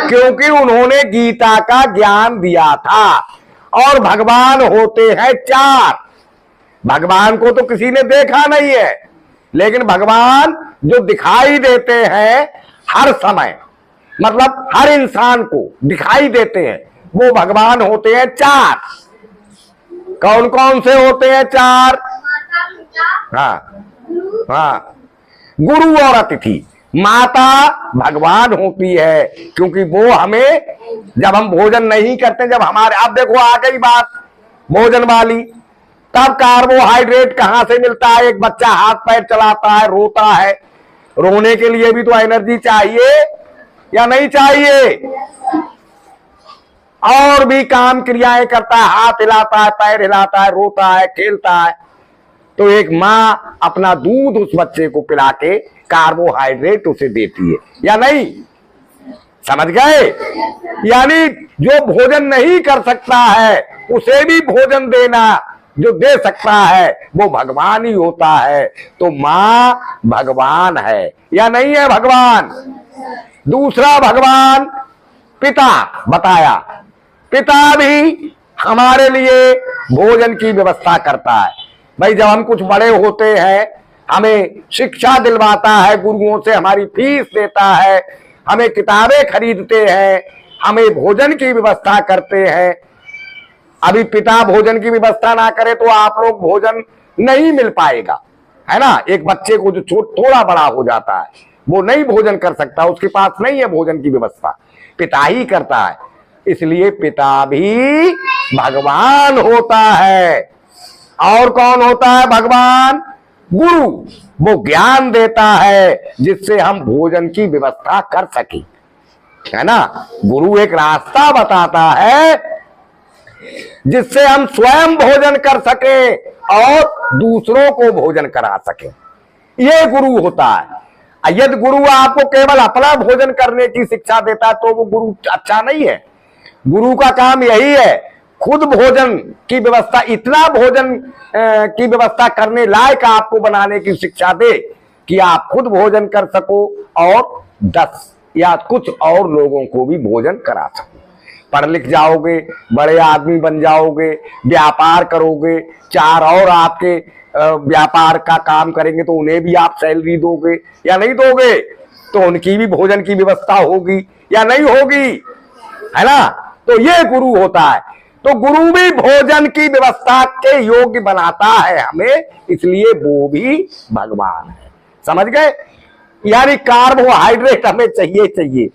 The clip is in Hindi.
क्योंकि उन्होंने गीता का ज्ञान दिया था। और भगवान होते हैं चार। भगवान को तो किसी ने देखा नहीं है, लेकिन भगवान जो दिखाई देते हैं हर समय, मतलब हर इंसान को दिखाई देते हैं, वो भगवान होते हैं चार। कौन कौन से होते हैं चार? हाँ हाँ, गुरु और अतिथि। माता भगवान होती है, क्योंकि वो हमें जब हम भोजन नहीं करते, जब हमारे, अब देखो आ गई बात भोजन वाली, तब कार्बोहाइड्रेट कहां से मिलता है? एक बच्चा हाथ पैर चलाता है, रोता है, रोने के लिए भी तो एनर्जी चाहिए या नहीं चाहिए? और भी काम क्रियाएं करता है, हाथ हिलाता है, पैर हिलाता है, रोता है, खेलता है। तो एक माँ अपना दूध उस बच्चे को पिला के कार्बोहाइड्रेट उसे देती है या नहीं? समझ गए? यानी जो भोजन नहीं कर सकता है उसे भी भोजन देना, जो दे सकता है वो भगवान ही होता है। तो माँ भगवान है या नहीं है भगवान? दूसरा भगवान पिता बताया। पिता भी हमारे लिए भोजन की व्यवस्था करता है। भाई जब हम कुछ बड़े होते हैं, हमें शिक्षा दिलवाता है, गुरुओं से हमारी फीस देता है, हमें किताबें खरीदते हैं, हमें भोजन की व्यवस्था करते हैं। अभी पिता भोजन की व्यवस्था ना करे तो आप लोग भोजन नहीं मिल पाएगा, है ना? एक बच्चे को जो थोड़ा बड़ा हो जाता है वो नहीं भोजन कर सकता, उसके पास नहीं है भोजन की व्यवस्था, पिता ही करता है। इसलिए पिता भी भगवान होता है। और कौन होता है भगवान? गुरु। वो ज्ञान देता है जिससे हम भोजन की व्यवस्था कर सके, है ना? गुरु एक रास्ता बताता है जिससे हम स्वयं भोजन कर सके और दूसरों को भोजन करा सके। ये गुरु होता है। यदि गुरु आपको केवल अपना भोजन करने की शिक्षा देता है तो वो गुरु अच्छा नहीं है। गुरु का काम यही है, खुद भोजन की व्यवस्था, इतना भोजन की व्यवस्था करने लायक आपको बनाने की शिक्षा दे कि आप खुद भोजन कर सको और 10 या कुछ और लोगों को भी भोजन करा सको। पढ़ लिख जाओगे, बड़े आदमी बन जाओगे, व्यापार करोगे, 4 और आपके व्यापार का काम करेंगे तो उन्हें भी आप सैलरी दोगे या नहीं दोगे? तो उनकी भी भोजन की व्यवस्था होगी या नहीं होगी, है ना? तो ये गुरु होता है। तो गुरु भी भोजन की व्यवस्था के योग्य बनाता है हमें, इसलिए वो भी भगवान है। समझ गए? यानी कार्बोहाइड्रेट हमें चाहिए।